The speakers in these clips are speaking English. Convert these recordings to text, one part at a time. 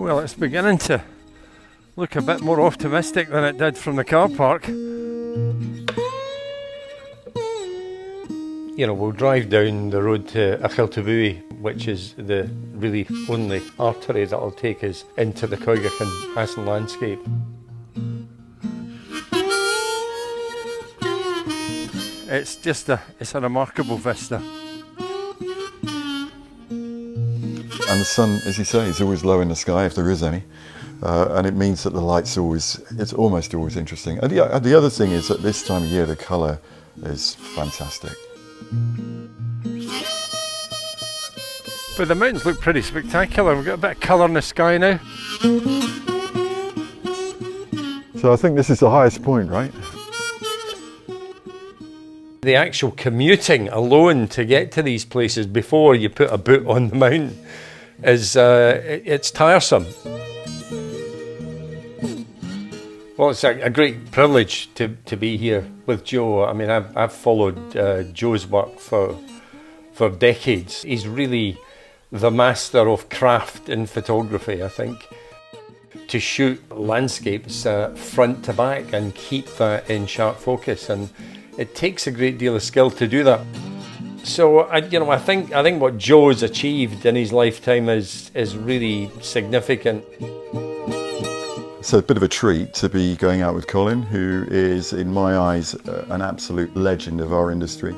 Well, it's beginning to look a bit more optimistic than it did from the car park. You know, we'll drive down the road to Achiltabui, which is the really only artery that'll take us into the Coigach and Aston landscape. It's a remarkable vista. And the sun, as you say, is always low in the sky if there is any. And it means that the light's it's almost always interesting. And the other thing is that this time of year, the colour is fantastic. But the mountains look pretty spectacular. We've got a bit of colour in the sky now. So I think this is the highest point, right? The actual commuting alone to get to these places before you put a boot on the mountain is it's tiresome. Well, it's a great privilege to be here with Joe. I mean, I've followed Joe's work for decades. He's really the master of craft in photography, I think. To shoot landscapes front to back and keep that in sharp focus, and it takes a great deal of skill to do that. So I think what Joe's achieved in his lifetime is really significant. It's a bit of a treat to be going out with Colin, who is, in my eyes, an absolute legend of our industry.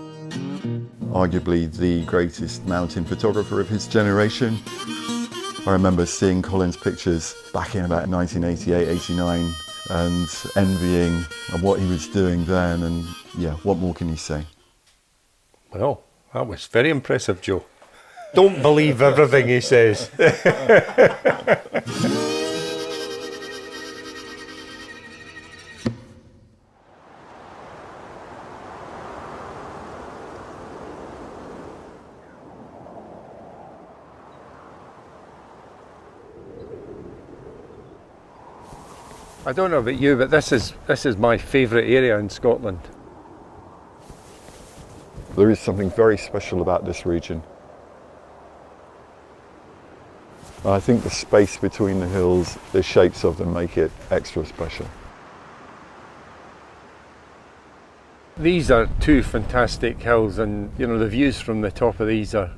Arguably the greatest mountain photographer of his generation. I remember seeing Colin's pictures back in about 1988, 89 and envying what he was doing then, and yeah, what more can you say? Well, that was very impressive, Joe. Don't believe everything he says. I don't know about you, but this is my favourite area in Scotland. There is something very special about this region. I think the space between the hills, the shapes of them make it extra special. These are two fantastic hills, and you know the views from the top of these are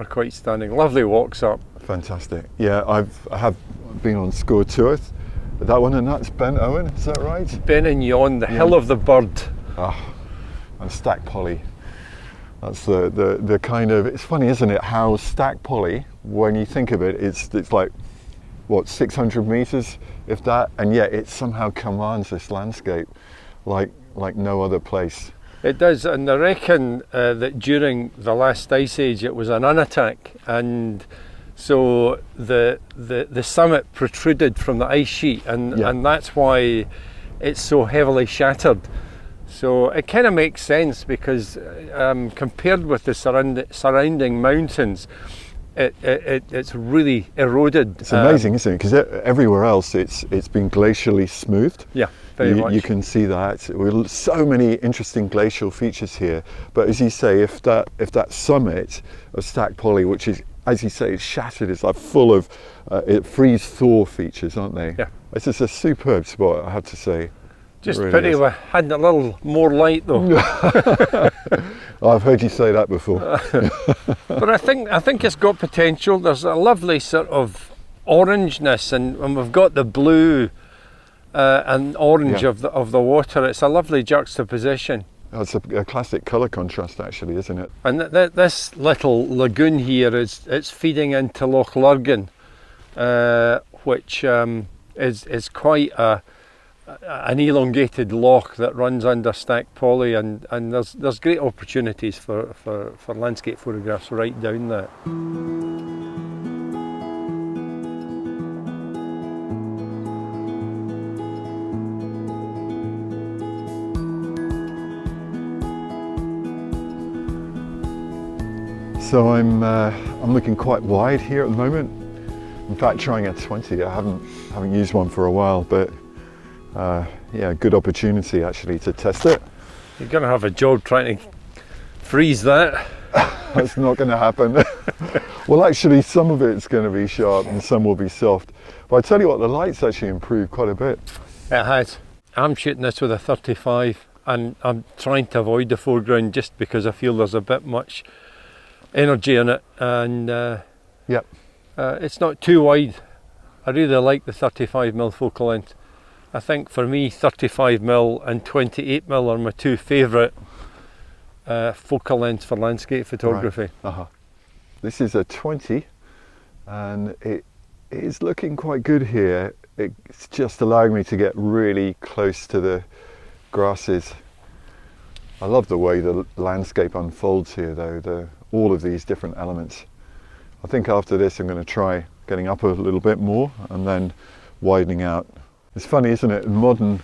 quite stunning. Lovely walks up. Fantastic. Yeah, I have been on Sgùrr Tuath. That one, and that's Ben Owen, is that right? Ben and Yon, the Hill of the Bird. Ah, and Stac Pollaidh. That's the kind of, it's funny, isn't it, how Stac Pollaidh, when you think of it, it's like, what, 600 metres, if that, and yet it somehow commands this landscape like no other place. It does, and I reckon that during the last ice age it was an unattack, and so the summit protruded from the ice sheet, and that's why it's so heavily shattered. So it kind of makes sense, because compared with the surrounding mountains, it's really eroded. It's amazing, isn't it? Because everywhere else it's been glacially smoothed. Yeah, very much. You can see that. With so many interesting glacial features here. But as you say, if that summit of Stac Pollaidh, which is, as you say, it's shattered, it's like full of freeze-thaw features, aren't they? Yeah. It's just a superb spot, I have to say. Just really pity we had a little more light though. I've heard you say that before. But I think it's got potential. There's a lovely sort of orangeness, and we've got the blue and orange of the water. It's a lovely juxtaposition. It's a classic colour contrast, actually, isn't it? And this little lagoon here it's feeding into Loch Lurgan, which is quite an elongated loch that runs under Stac Pollaidh, and there's great opportunities for landscape photographs right down that. So I'm looking quite wide here at the moment. In fact, trying a 20. I haven't used one for a while, but yeah, good opportunity actually to test it. You're going to have a job trying to freeze that. That's not going to happen. Well, actually, some of it's going to be sharp and some will be soft. But I tell you what, the light's actually improved quite a bit. It has. I'm shooting this with a 35 and I'm trying to avoid the foreground just because I feel there's a bit much energy in it, and Yep. it's not too wide. I really like the 35mm focal length. I think for me 35mm and 28mm are my two favourite focal lengths for landscape photography. Right. This is a 20 and it is looking quite good here. It's just allowing me to get really close to the grasses. I love the way the landscape unfolds here though, all of these different elements. I think after this I'm going to try getting up a little bit more and then widening out. It's funny, isn't it? Modern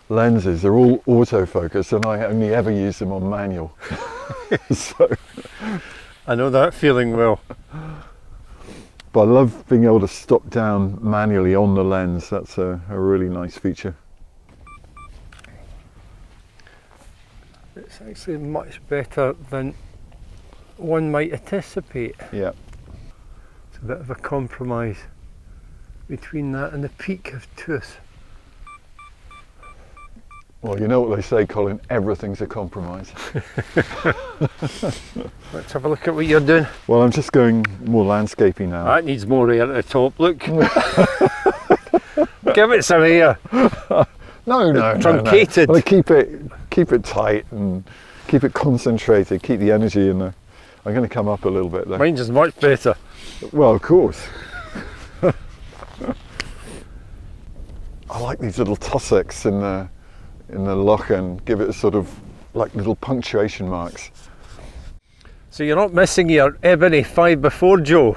lenses are all autofocus and I only ever use them on manual. So I know that feeling well. But I love being able to stop down manually on the lens. That's a really nice feature. It's actually much better than one might anticipate. Yeah. It's a bit of a compromise between that and the peak of tooth. Well, you know what they say, Colin, everything's a compromise. Let's have a look at what you're doing. Well, I'm just going more landscapey now. That needs more air at the top, look. Give it some air. No. Truncated. Well, keep it tight and keep it concentrated, keep the energy in there. I'm going to come up a little bit there. Mine's is much better. Well, of course. I like these little tussocks in the loch and give it a sort of like little punctuation marks. So you're not missing your ebony 5x4, Joe?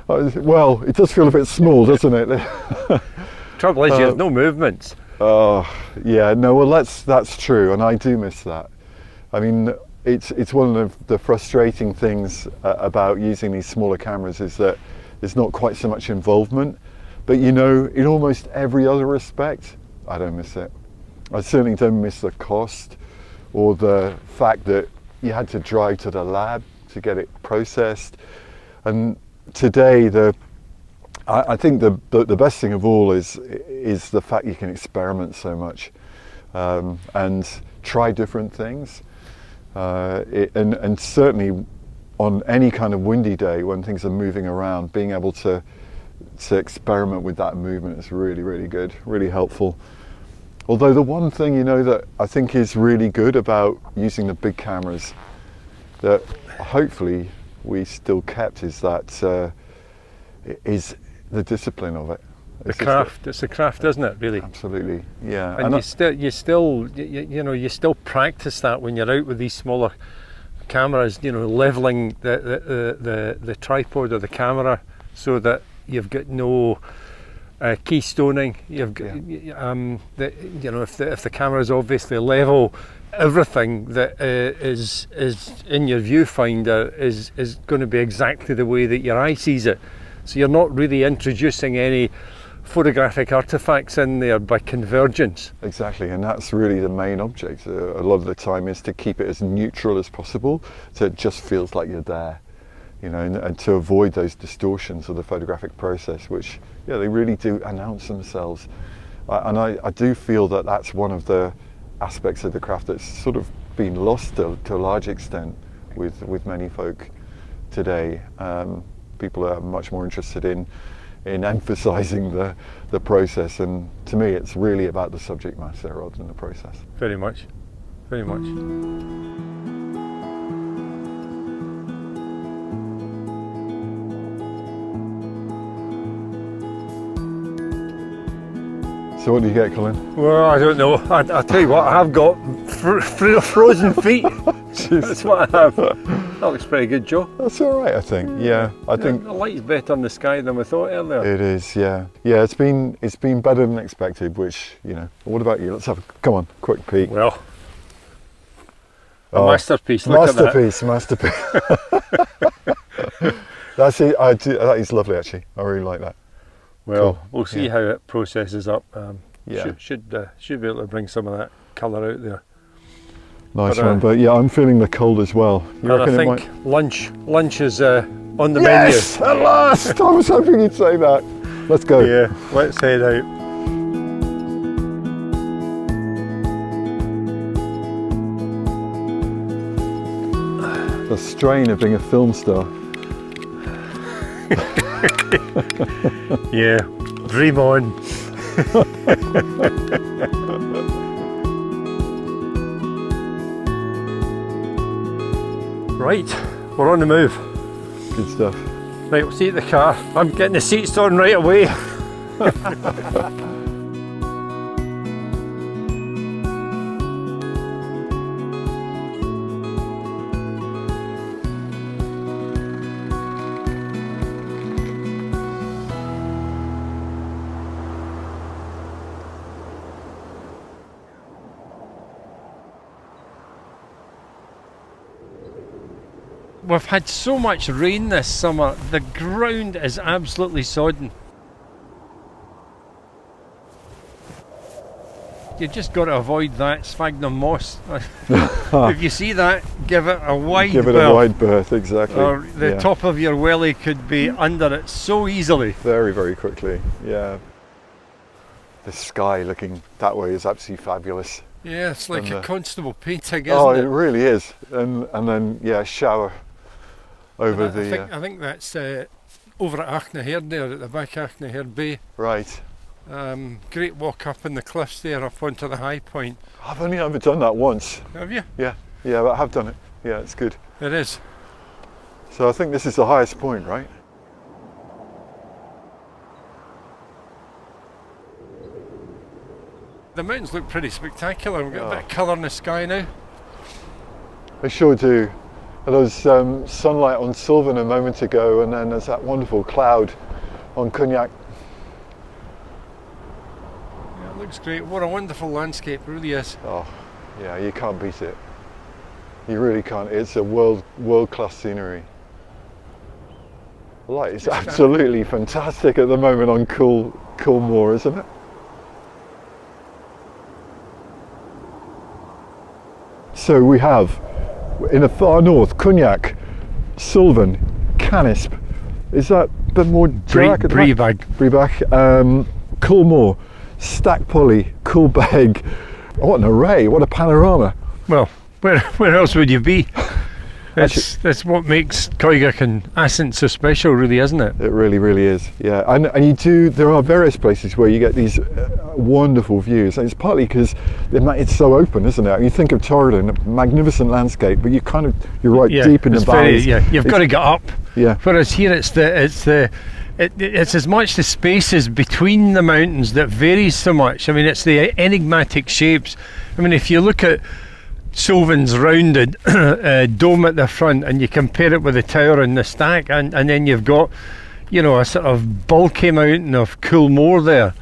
Well, it does feel a bit small, doesn't it? Trouble is, you have no movements. Oh, yeah, no, well that's true, and I do miss that. I mean, it's one of the frustrating things about using these smaller cameras is that there's not quite so much involvement. But you know, in almost every other respect, I don't miss it. I certainly don't miss the cost or the fact that you had to drive to the lab to get it processed. And today, I think the best thing of all is the fact you can experiment so much and try different things. And certainly on any kind of windy day when things are moving around, being able to experiment with that movement is really, really good, really helpful. Although the one thing, you know, that I think is really good about using the big cameras that hopefully we still kept is that is the discipline of it. The craft. It's a craft, isn't it? Really. Absolutely, yeah. And you still practice that when you're out with these smaller cameras. You know, leveling the tripod or the camera so that you've got no keystoning. You've got, you know, if the camera is obviously level, everything that is in your viewfinder is going to be exactly the way that your eye sees it. So you're not really introducing any photographic artifacts in there by convergence. Exactly, and that's really the main object. A lot of the time is to keep it as neutral as possible, so it just feels like you're there. You know, and to avoid those distortions of the photographic process, which, yeah, they really do announce themselves. And I do feel that that's one of the aspects of the craft that's sort of been lost to a large extent with many folk today. People are much more interested in emphasising the process, and to me it's really about the subject matter rather than the process. Very much, very much. So what do you get, Colin? Well, I don't know. I'll tell you what, I've got frozen feet. That's what I have. That looks pretty good, Joe. That's all right, I think. Yeah, I think the light's better in the sky than we thought earlier. it is. Yeah, yeah. It's been better than expected. Which, you know. What about you? Let's have come on, quick peek. Well, a masterpiece. Look at that. Masterpiece. That's it. That is lovely, actually. I really like that. Well, cool. We'll see how it processes up. Yeah. Should be able to bring some of that colour out there. Nice one, but yeah, I'm feeling the cold as well. You I reckon it think lunch is on the Yes, at last! I was hoping you'd say that. Let's go. menu. Yeah, let's head out. The strain of being a film star. Yeah, dream on. Right, we're on the move. Good stuff. Right, we'll see you at the car. I'm getting the seats on right away. We've had so much rain this summer, the ground is absolutely sodden. You've just got to avoid that sphagnum moss. If you see that, give it a wide berth. Give it a wide berth, exactly. Or the top of your welly could be under it so easily. Very, very quickly, yeah. The sky looking that way is absolutely fabulous. Yeah, it's like a Constable painting, isn't Oh, it? it really is. And then, yeah, shower over I think that's over at Achnahaird there, at the back of Achnahaird Bay. Right. Great walk up in the cliffs there, up onto the high point. I've only ever done that once. Have you? Yeah, but I have done it. Yeah, it's good. It is. So I think this is the highest point, right? The mountains look pretty spectacular. We've got a bit of colour in the sky now. They sure do. There was sunlight on Sylvan a moment ago, and then there's that wonderful cloud on Cognac. Yeah, it looks great. What a wonderful landscape, it really is. Oh, yeah, you can't beat it. You really can't. It's a world-class scenery. The light is absolutely fantastic at the moment on Cool Moor, isn't it? So we have, in the far north, Cognac, Sylvan, Canisp. Is that a bit more dark? Breabag. Coolmore, Stac Pollaidh, Coolbeg. What an array, what a panorama. Well, where else would you be? That's what makes Coigach and Assynt so special, really, isn't it? It really, really is, yeah. And there are various places where you get these wonderful views. And it's partly because it's so open, isn't it? And you think of Torridon, a magnificent landscape, but you're right deep in the valleys. You've got to get up. Yeah. Whereas here it's as much the spaces between the mountains that varies so much. I mean, it's the enigmatic shapes. I mean, if you look at Sylvan's rounded dome at the front and you compare it with the tower in the Stac, and then you've got, a sort of bulky mountain of Coolmore there.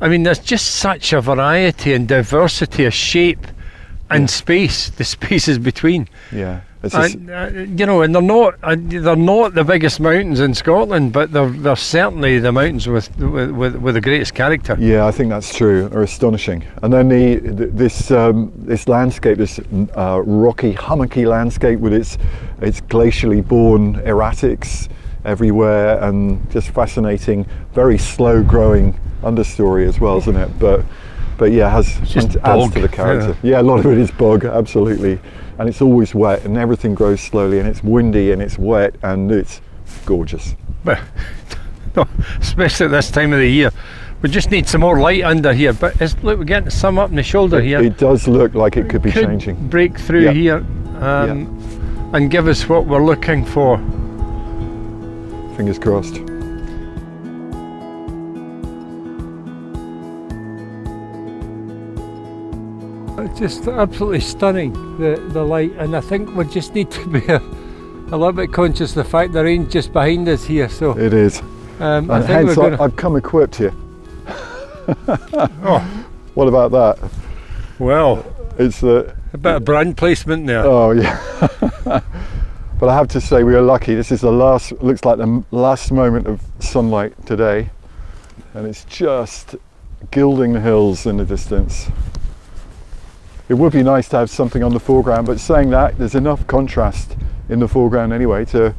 I mean, there's just such a variety and diversity of shape and space, the spaces between. Yeah. And they're not the biggest mountains in Scotland, but they're certainly the mountains with the greatest character. Yeah, I think that's true. They're astonishing. And then this landscape, this rocky, hummocky landscape with its glacially born erratics everywhere, and just fascinating, very slow growing understory as well, isn't it? But yeah, adds to the character. Yeah, a lot of it is bog, absolutely. And it's always wet, and everything grows slowly, and it's windy, and it's wet, and it's gorgeous. But especially at this time of the year, we just need some more light under here. But look, we're getting some up in the shoulder here. It does look like it could be changing. Break through here, and give us what we're looking for. Fingers crossed. It's just absolutely stunning, the light, and I think we just need to be a little bit conscious of the fact the rain's just behind us here. So it is. And hence I've come equipped here. Oh. What about that? Well, it's a bit of brand placement there. Oh yeah. But I have to say we are lucky. This is looks like the last moment of sunlight today, and it's just gilding the hills in the distance. it would be nice to have something on the foreground, but saying that, there's enough contrast in the foreground anyway to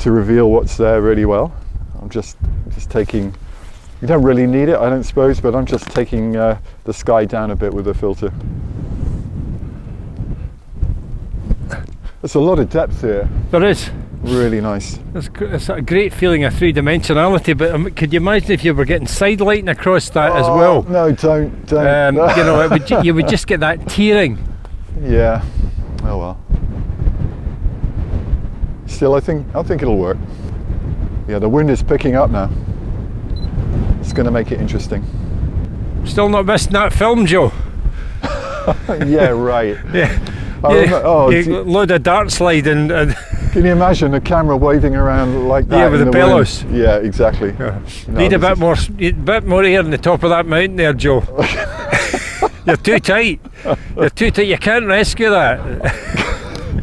reveal what's there really well. I'm just taking, you don't really need it, I don't suppose, but I'm just taking the sky down a bit with the filter. There's a lot of depth here. There is. Really nice. It's a great feeling of three-dimensionality, but could you imagine if you were getting side lighting across that as well? No, don't. You know, you would just get that tearing. Yeah. Oh well. Still, I think it'll work. Yeah, the wind is picking up now. It's going to make it interesting. Still not missing that film, Joe. Yeah, right. Yeah. Load of dart slide and can you imagine a camera waving around like that? Yeah, with the bellows. Wind? Yeah, exactly. Yeah. Need a bit more air on the top of that mountain there, Joe. You're too tight. You're too tight. You can't rescue that.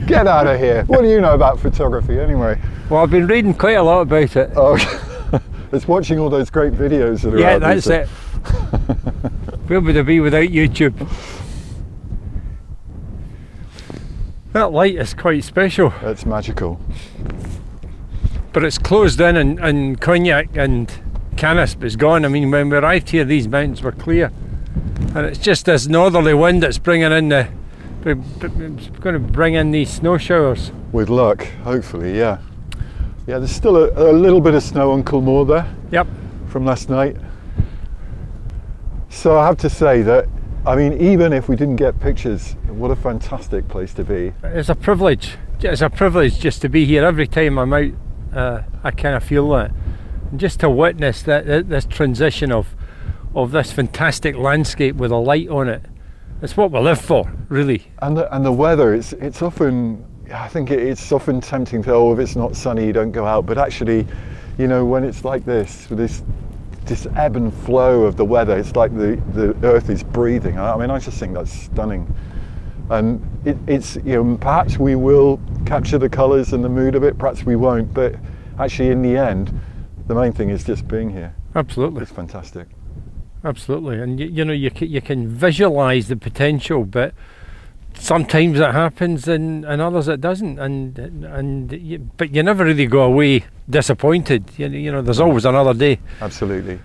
Get out of here. What do you know about photography anyway? Well, I've been reading quite a lot about it. Oh, it's watching all those great videos that are yeah, out there. that's it. Where would I be without YouTube? That light is quite special. It's magical. But it's closed in and Cognac and Canisp is gone. I mean, when we arrived here, these mountains were clear. And it's just this northerly wind that's bringing in it's going to bring in these snow showers. With luck, hopefully, yeah. Yeah, there's still a little bit of snow on Culmore there. Yep. From last night. So I have to say that, I mean, even if we didn't get pictures, what a fantastic place to be. It's a privilege. It's a privilege just to be here. Every time I'm out, I kind of feel that. And just to witness this transition of this fantastic landscape with a light on it. It's what we live for, really. And the weather, it's often, I think it's often tempting to, oh, if it's not sunny, you don't go out. But actually, you know, when it's like this ebb and flow of the weather, it's like the earth is breathing. I mean, I just think that's stunning. And it's, you know, perhaps we will capture the colours and the mood of it, perhaps we won't, but actually in the end, the main thing is just being here. Absolutely. It's fantastic. Absolutely, and you know, you can visualise the potential, but sometimes it happens and others it doesn't, but you never really go away disappointed. You know, there's always another day. Absolutely.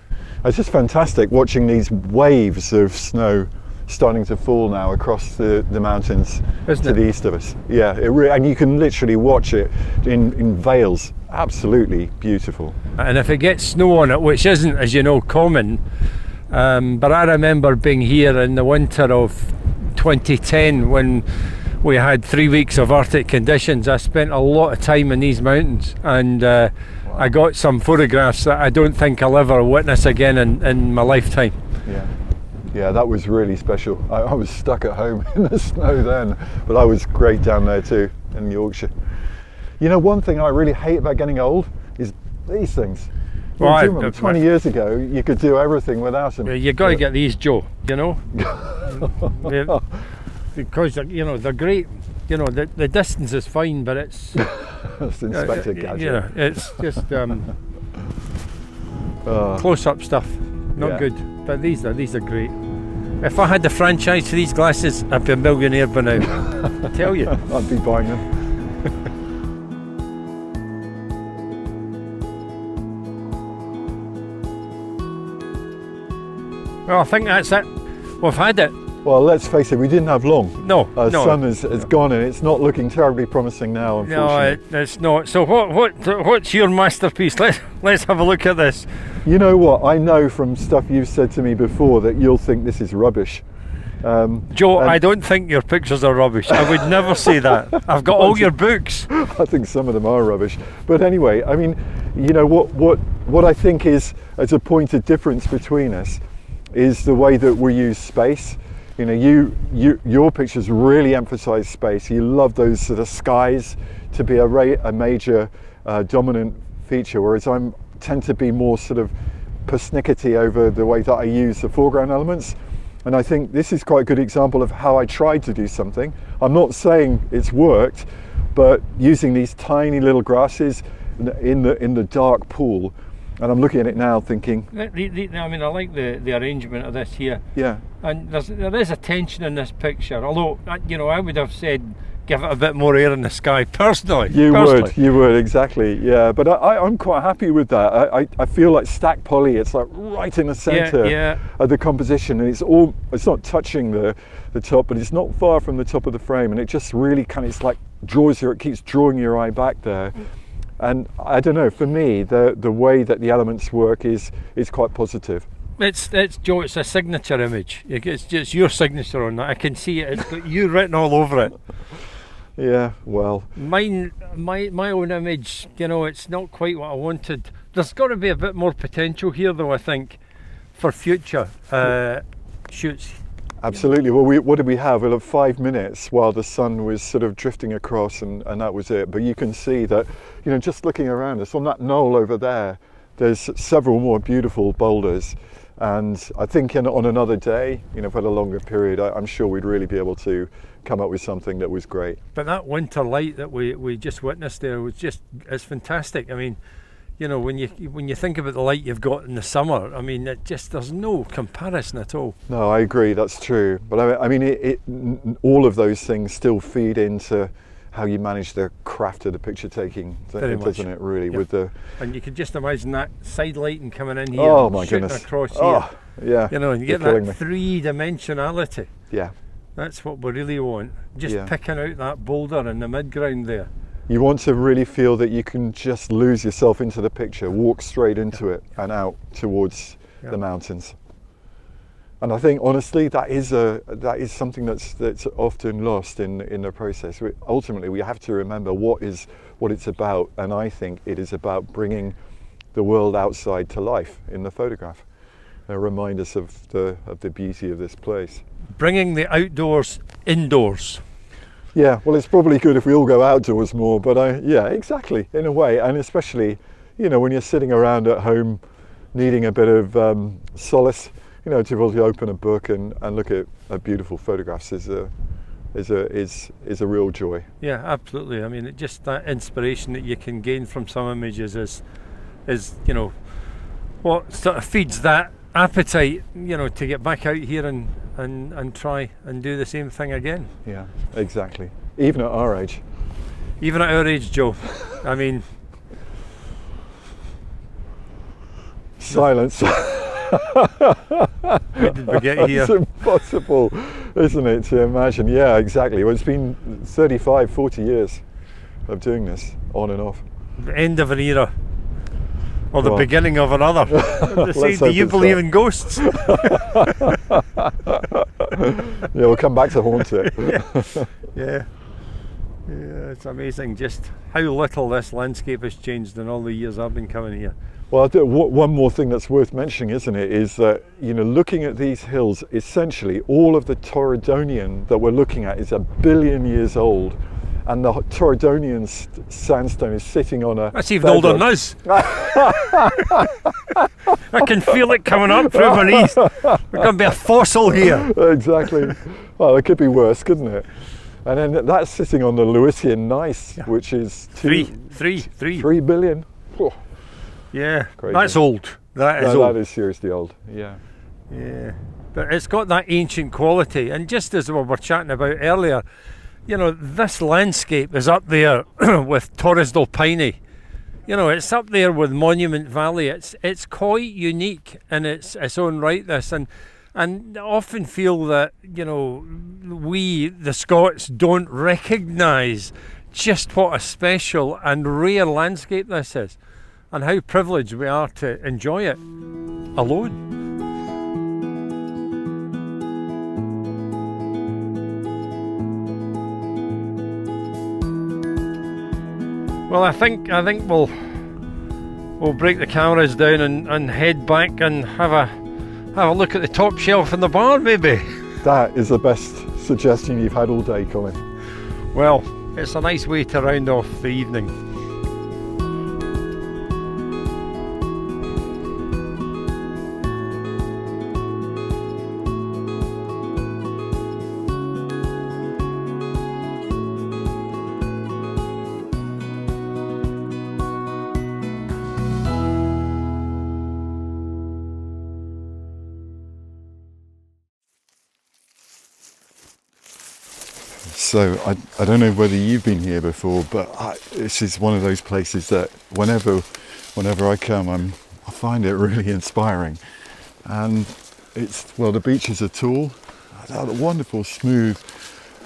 It's just fantastic watching these waves of snow starting to fall now across the mountains to the east of us. Yeah, and you can literally watch it in veils. Absolutely beautiful. And if it gets snow on it, which isn't, as you know, common, but I remember being here in the winter of 2010 when we had 3 weeks of Arctic conditions. I spent a lot of time in these mountains, and wow. I got some photographs that I don't think I'll ever witness again in my lifetime. Yeah, that was really special. I was stuck at home in the snow then, but I was great down there too, in Yorkshire. You know, one thing I really hate about getting old is these things. Well, 20 years ago, you could do everything without them. You got to get these, Joe, you know. Because, you know, they're great. You know, the distance is fine, but it's... It's Inspector Gadget. Yeah, it's just close-up stuff. Not good. But these are great. If I had the franchise for these glasses, I'd be a millionaire by now. I tell you. I'd be buying them. Well, I think that's it. We've had it. Well, let's face it, we didn't have long. No. The sun has gone, and it's not looking terribly promising now, unfortunately. No, it's not. So what's your masterpiece? Let's have a look at this. You know what? I know from stuff you've said to me before that you'll think this is rubbish. Joe, I don't think your pictures are rubbish. I would never say that. I've got all your books. I think some of them are rubbish. But anyway, I mean, you know, what I think is as a point of difference between us is the way that we use space. You know, your pictures really emphasize space. You love those sort of skies to be a major dominant feature, whereas I tend to be more sort of persnickety over the way that I use the foreground elements. And I think this is quite a good example of how I tried to do something. I'm not saying it's worked, but using these tiny little grasses in the dark pool, And I'm looking at it now thinking, I mean, I like the arrangement of this here. yeah, And there is a tension in this picture, although, you know, I would have said give it a bit more air in the sky, personally. you would, exactly, yeah. But I'm quite happy with that. I feel like Stac Pollaidh, it's like right in the centre of the composition, and it's not touching the top, but it's not far from the top of the frame, and it just really kind of, it's like it keeps drawing your eye back there. And I don't know, for me, the way that the elements work is quite positive. It's Joe, it's a signature image. It's just your signature on that. I can see it. It's got you written all over it. Yeah, well, my own image, you know, it's not quite what I wanted. There's got to be a bit more potential here, though, I think, for future shoots. absolutely. Well, what did we have? We'll have 5 minutes while the sun was sort of drifting across, and that was it. But you can see that, you know, just looking around us on that knoll over there, there's several more beautiful boulders. And I think on another day, you know, for a longer period, I'm sure we'd really be able to come up with something that was great. But that winter light that we just witnessed there was it's fantastic. I mean, you know, when you think about the light you've got in the summer, I mean, there's no comparison at all. No, I agree, that's true. But I mean, all of those things still feed into how you manage the craft of the picture taking, doesn't it, really? Yeah. With the, and you can just imagine that side lighting coming in here, oh my shooting goodness, across here. Oh, yeah, you know, and you get that three-dimensionality. Yeah, that's what we really want. Just picking out that boulder in the midground there. You want to really feel that you can just lose yourself into the picture, walk straight into it and out towards the mountains. And I think, honestly, that is something that's often lost in the process. Ultimately, we have to remember what it's about, and I think it is about bringing the world outside to life in the photograph. Remind us of the beauty of this place. Bringing the outdoors indoors. Yeah, well, it's probably good if we all go outdoors more, but yeah, exactly, in a way, and especially, you know, when you're sitting around at home needing a bit of solace, you know, to really open a book and look at beautiful photographs is a real joy. Yeah, absolutely. I mean, just that inspiration that you can gain from some images is you know, what sort of feeds that appetite, you know, to get back out here and try and do the same thing again. Yeah, exactly. Even at our age. Even at our age, Joe. I mean, silence. How did we get here? It's impossible, isn't it, to imagine? Yeah, exactly. Well, it's been 35, 40 years of doing this, on and off. The end of an era. Or the beginning of another. Do you believe in ghosts? Yeah, we'll come back to haunt it. Yeah, it's amazing just how little this landscape has changed in all the years I've been coming here. Well, one more thing that's worth mentioning, isn't it, is that, you know, looking at these hills, essentially all of the Torridonian that we're looking at is 1 billion years old, and the Torridonian sandstone is sitting on a... That's even older than us. I can feel it coming up through my knees. We're going to be a fossil here. Exactly. Well, it could be worse, couldn't it? And then that's sitting on the Lewisian gneiss, which is 3 billion. Oh. Yeah, crazy. That's old. That is old. That is seriously old, yeah. Yeah, but it's got that ancient quality. And just as we were chatting about earlier, you know, this landscape is up there with Torresdal Piney. You know, it's up there with Monument Valley. It's quite unique in its own right, this. And I often feel that, you know, we, the Scots, don't recognise just what a special and rare landscape this is, and how privileged we are to enjoy it alone. Well, I think we'll break the cameras down and head back and have a look at the top shelf in the barn, maybe. That is the best suggestion you've had all day, Colin. Well, it's a nice way to round off the evening. So I don't know whether you've been here before, but this is one of those places that whenever I come, I find it really inspiring. And the beaches are tall, the wonderful smooth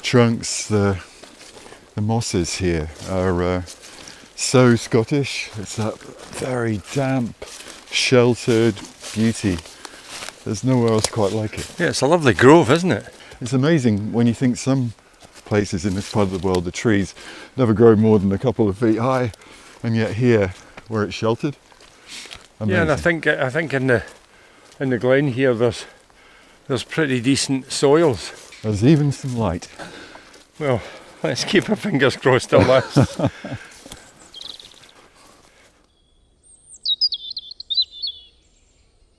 trunks, the mosses here are so Scottish. It's that very damp, sheltered beauty. There's nowhere else quite like it. Yeah, it's a lovely grove, isn't it? It's amazing when you think some places in this part of the world, the trees never grow more than a couple of feet high, and yet here, where it's sheltered, amazing. Yeah, and I think in the glen here, there's pretty decent soils. There's even some light. Well, let's keep our fingers crossed at last.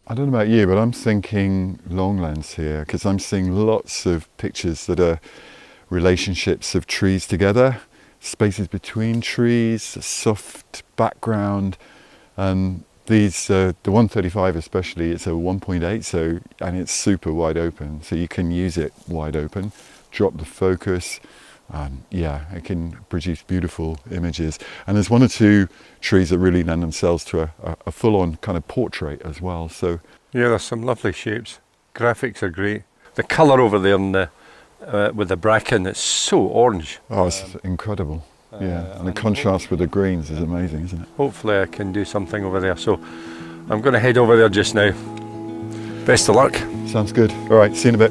I don't know about you, but I'm thinking long lens here, because I'm seeing lots of pictures that are relationships of trees together, spaces between trees, a soft background, and these, the 135 especially, it's a 1.8, and it's super wide open, so you can use it wide open, drop the focus, yeah, it can produce beautiful images. And there's one or two trees that really lend themselves to a full-on kind of portrait as well. So yeah, there's some lovely shapes. Graphics are great. The colour over there in with the bracken, it's so orange. Oh, it's incredible. Yeah, and the contrast with the greens is amazing, isn't it? Hopefully I can do something over there. So I'm going to head over there just now. Best of luck. Sounds good. All right, see you in a bit.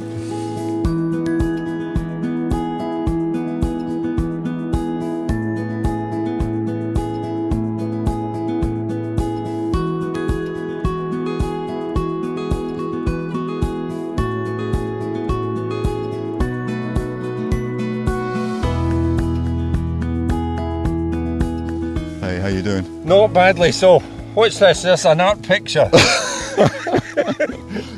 Hey, how you doing? Not badly. So, what's this? Is this an art picture?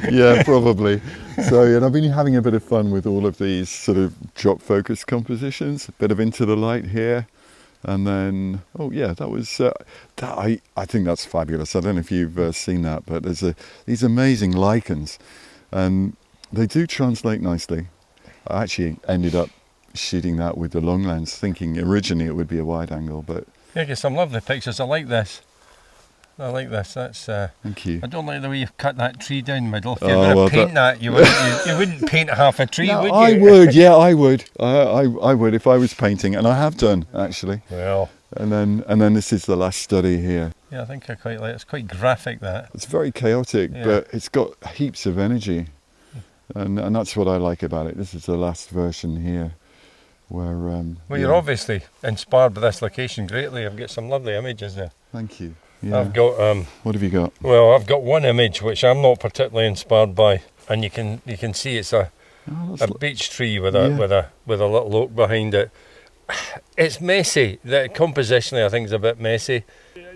Yeah, probably. So, and I've been having a bit of fun with all of these sort of drop focus compositions, a bit of into the light here, and then, oh yeah, that was, I think that's fabulous. I don't know if you've seen that, but there's these amazing lichens, and they do translate nicely. I actually ended up shooting that with the long lens, thinking originally it would be a wide angle, but Yeah, get some lovely pictures. I like this. I like this. That's. thank you. I don't like the way you've cut that tree down the middle. If Oh, you're going to well, paint that, you wouldn't paint half a tree, No, would you? I would, yeah, I would. I would if I was painting, and I have done actually. Well, And then this is the last study here. yeah, I think I quite like it. It's quite graphic, that. It's very chaotic, Yeah. but it's got heaps of energy, and that's what I like about it. This is the last version here, where. Well, you're obviously inspired by this location greatly. I've got some lovely images there. Thank you. Yeah. I've got What have you got? well, I've got one image which I'm not particularly inspired by, and you can see it's a beech tree with a Yeah. with a little oak behind it. It's messy. The compositionally, I think, is a bit messy.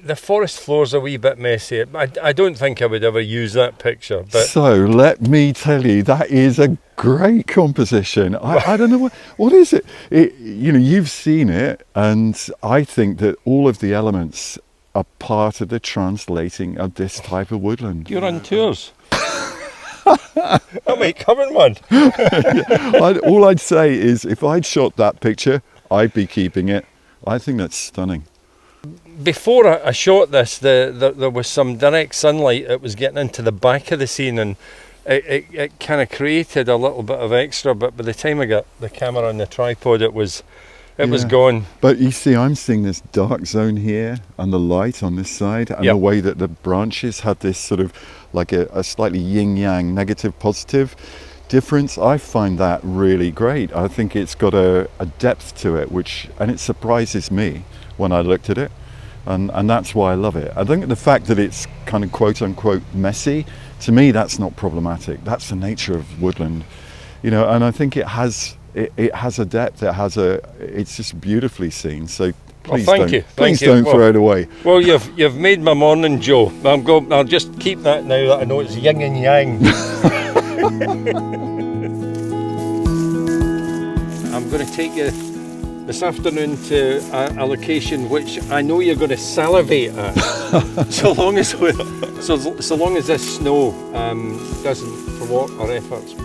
The forest floor's a wee bit messy. I don't think I would ever use that picture. But So let me tell you, that is a great composition. I don't know what is it. You've seen it, and I think that all of the elements are part of the translating of this type of woodland. you're on tours. I might come in one. All I'd say is, if I'd shot that picture, I'd be keeping it. I think that's stunning. Before I shot this, there was some direct sunlight that was getting into the back of the scene, and it kind of created a little bit of extra, but by the time I got the camera on the tripod, it was gone. But you see, I'm seeing this dark zone here and the light on this side, and the way that the branches had this sort of like a slightly yin-yang, negative, positive difference. I find that really great. I think it's got a depth to it, and it surprises me when I looked at it. And that's why I love it. I think the fact that it's kind of quote unquote messy, to me that's not problematic. That's the nature of woodland, and I think it has a depth, it's just beautifully seen. So please don't throw it away. Well, you've made my morning, Joe. I'll just keep that now that I know it's yin and yang. I'm going to take you this afternoon to a location which I know you're going to salivate at. so long as this snow doesn't thwart our efforts.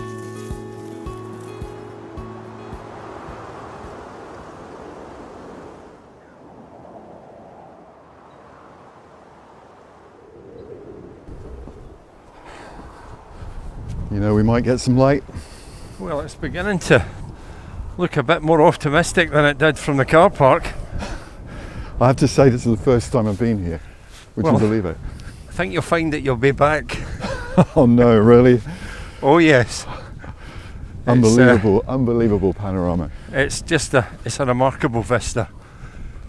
You know, we might get some light. Well, it's beginning to look a bit more optimistic than it did from the car park. I have to say, this is the first time I've been here. Would you believe it? I think you'll find that you'll be back. Oh no, really? Oh yes. Unbelievable panorama. It's a remarkable vista.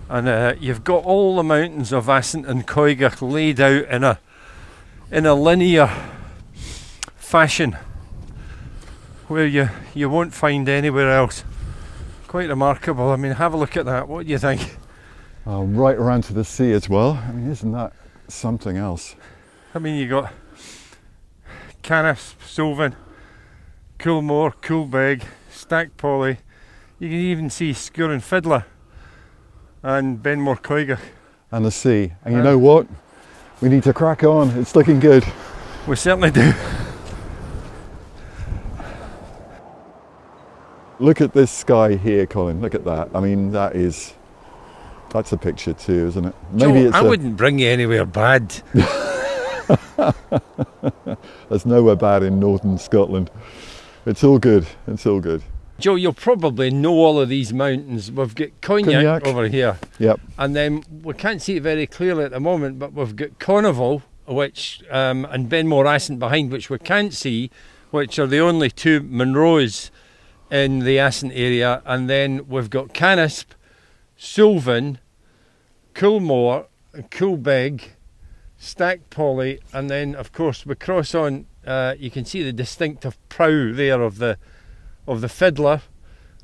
And you've got all the mountains of Assynt and Coigach laid out in a linear fashion where you won't find anywhere else. Quite remarkable. I mean, have a look at that. What do you think? Right around to the sea as well. I mean, isn't that something else? I mean, you got Glencanisp, Sgùrr, Coolmore, Coolbeg, Stac Pollaidh. You can even see Sgùrr and Fhidhleir and Benmore Coigach. And the sea. And you know what? We need to crack on. It's looking good. We certainly do. Look at this sky here, Colin. Look at that. I mean, that's a picture too, isn't it? Maybe Joe, I wouldn't bring you anywhere bad. There's nowhere bad in northern Scotland. It's all good. It's all good. Joe, you'll probably know all of these mountains. We've got Cognac over here. Yep. And then we can't see it very clearly at the moment, but we've got Cornival, which and Benmore Assynt behind, which we can't see, which are the only two Munros in the Assynt area. And then we've got Glencanisp, Sullivan, Coolmore, Coolbeg, Stac Pollaidh, and then of course we cross on. You can see the distinctive prow there of the Fhidhleir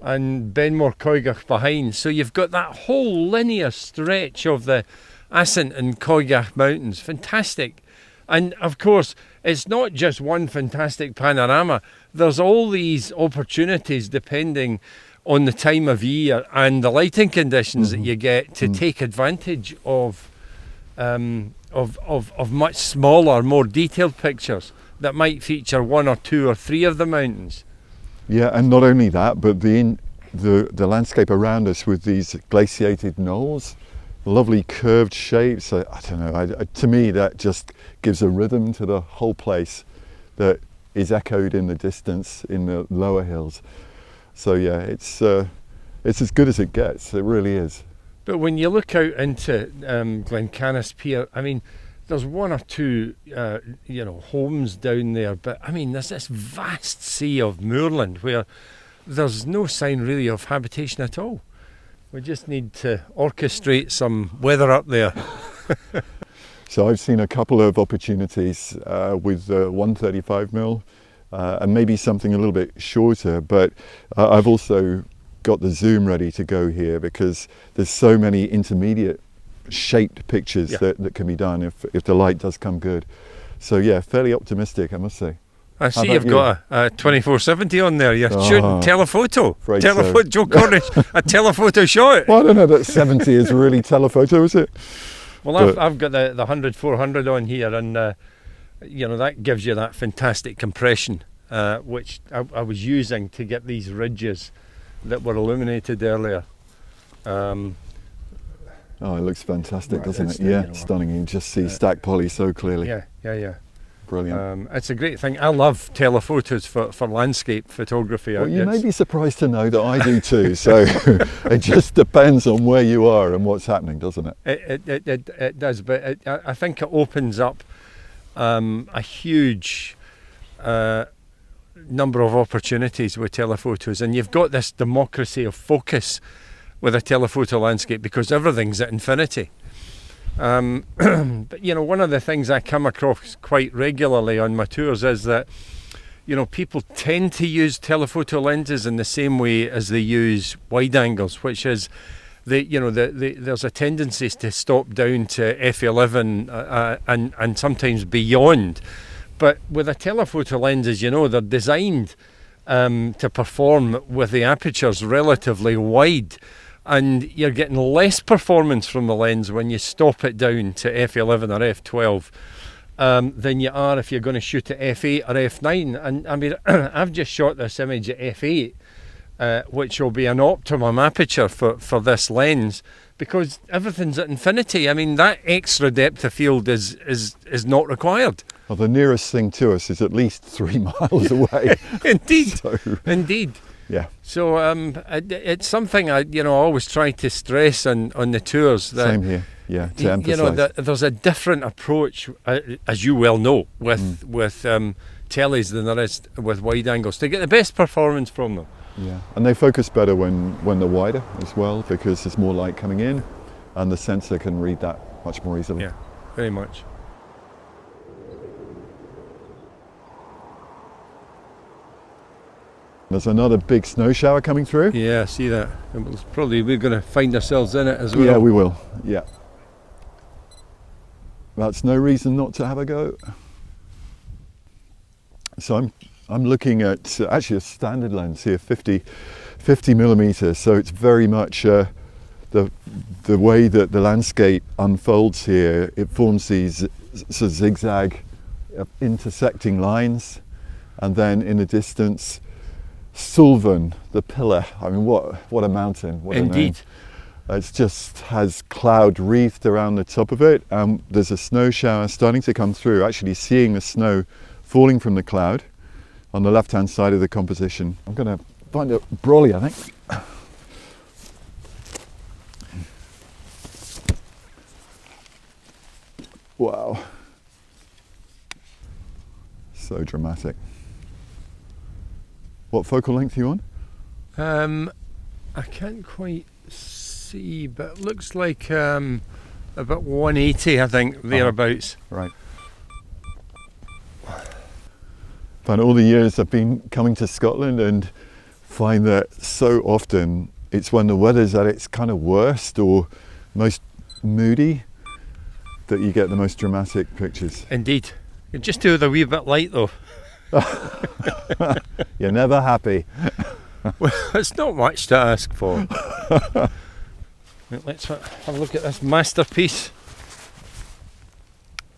and Benmore Coigach behind. So you've got that whole linear stretch of the Assynt and Coigach mountains. Fantastic. And of course, it's not just one fantastic panorama. There's all these opportunities depending on the time of year and the lighting conditions that you get to take advantage of much smaller, more detailed pictures that might feature one or two or three of the mountains. Yeah, and not only that, but the landscape around us with these glaciated knolls, lovely curved shapes. I don't know. To me, that just gives a rhythm to the whole place that is echoed in the distance in the lower hills. So yeah, it's as good as it gets. It really is. But when you look out into Glencanisp here, I mean, there's one or two, homes down there. But I mean, there's this vast sea of moorland where there's no sign really of habitation at all. We just need to orchestrate some weather up there. So I've seen a couple of opportunities with 135mm. And maybe something a little bit shorter, but I've also got the zoom ready to go here because there's so many intermediate shaped pictures that can be done if the light does come good. So yeah, fairly optimistic, I must say. I see you've got a 2470 on there. You're shooting telephoto. Joe Cornish, a telephoto shot. Well, I don't know that 70 is really telephoto, is it? Well, I've got the 100-400 on here, and that gives you that fantastic compression, which I was using to get these ridges that were illuminated earlier. It looks fantastic, doesn't it? Yeah, stunning. You can just see Stac Pollaidh so clearly. Yeah. Brilliant. It's a great thing. I love telephotos for landscape photography. Well, you may be surprised to know that I do too. So it just depends on where you are and what's happening, doesn't it? It does, but I think it opens up a huge number of opportunities with telephotos, and you've got this democracy of focus with a telephoto landscape because everything's at infinity. But one of the things I come across quite regularly on my tours is that people tend to use telephoto lenses in the same way as they use wide angles, which is there's a tendency to stop down to f11 and sometimes beyond. But with a telephoto lenses, they're designed to perform with the apertures relatively wide, and you're getting less performance from the lens when you stop it down to f11 or f12 than you are if you're going to shoot at f8 or f9. And I mean, I've just shot this image at f8, which will be an optimum aperture for this lens, because everything's at infinity. I mean, that extra depth of field is not required. Well, the nearest thing to us is at least 3 miles away. Indeed, So, indeed. yeah. So it's something I always try to stress on the tours. That, Same here. Yeah, to emphasise. that there's a different approach, as you well know, with tellies than there is with wide angles to get the best performance from them. Yeah, and they focus better when they're wider as well, because there's more light coming in, and the sensor can read that much more easily. Yeah, very much. There's another big snow shower coming through. Yeah, I see that. And we're going to find ourselves in it as well. Yeah, we will. Yeah. That's no reason not to have a go. So I'm looking at actually a standard lens here, 50 millimeters. So it's very much the way that the landscape unfolds here. It forms these sort of zigzag intersecting lines, and then in the distance, Sgùrr, the pillar. I mean, what a mountain! What Indeed. A name. It just has cloud wreathed around the top of it. There's a snow shower starting to come through. Actually, seeing the snow falling from the cloud on the left-hand side of the composition. I'm going to find a brolly, I think. Wow. So dramatic. What focal length are you on? I can't quite see, but it looks like about 180, I think, thereabouts. Right. But all the years I've been coming to Scotland, and find that so often it's when the weather's at its kind of worst or most moody that you get the most dramatic pictures. Indeed. You just do it a wee bit light though. You're never happy. Well, it's not much to ask for. Let's have a look at this masterpiece.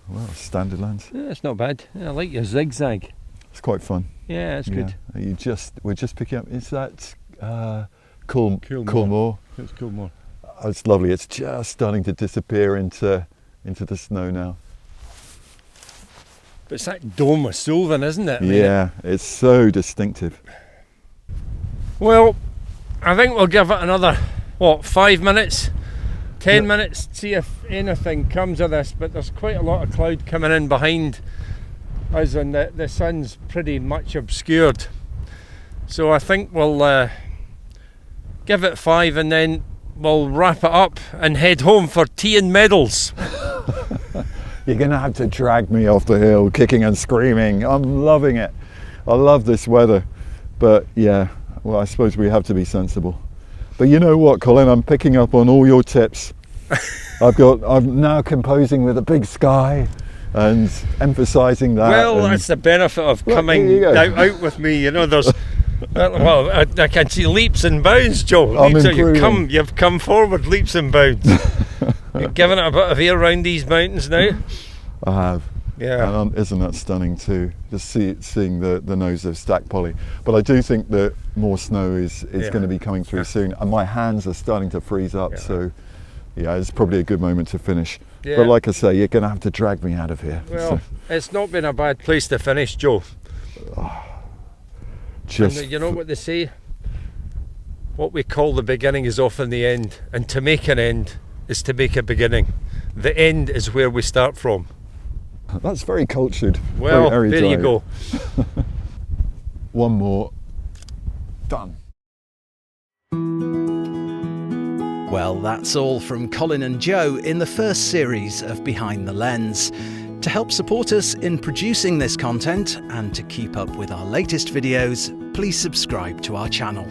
Well, standard lens. Yeah, it's not bad. Yeah, I like your zigzag. It's quite fun. Yeah, it's good. We're just picking up. Is that Coolmore? It's Coolmore. Oh, it's lovely. It's just starting to disappear into the snow now. But it's that dome of Sgùrr, isn't it? I mean, yeah, it's so distinctive. Well, I think we'll give it another 5 minutes, 10 minutes, see if anything comes of this. But there's quite a lot of cloud coming in behind us, and the sun's pretty much obscured. So I think we'll give it 5, and then we'll wrap it up and head home for tea and medals. You're going to have to drag me off the hill, kicking and screaming. I'm loving it. I love this weather. But yeah, well, I suppose we have to be sensible. But you know what, Colin? I'm picking up on all your tips. I'm now composing with a big sky and emphasising that. Well, that's the benefit of coming out with me. You know, there's. Well, I can see leaps and bounds, Joe. You've come forward leaps and bounds. You're giving it a bit of air around these mountains now. I have. Yeah. And isn't that stunning too? Just seeing the nose of Stac Pollaidh. But I do think that more snow is going to be coming through soon, and my hands are starting to freeze up. So yeah, it's probably a good moment to finish. Yeah. But like I say, you're going to have to drag me out of here. Well, it's not been a bad place to finish, Joe. And you know what they say? What we call the beginning is often the end, and to make an end is to make a beginning. The end is where we start from. That's very cultured. Well, very there you go. One more. Done. Well, that's all from Colin and Joe in the first series of Behind the Lens. To help support us in producing this content and to keep up with our latest videos, please subscribe to our channel.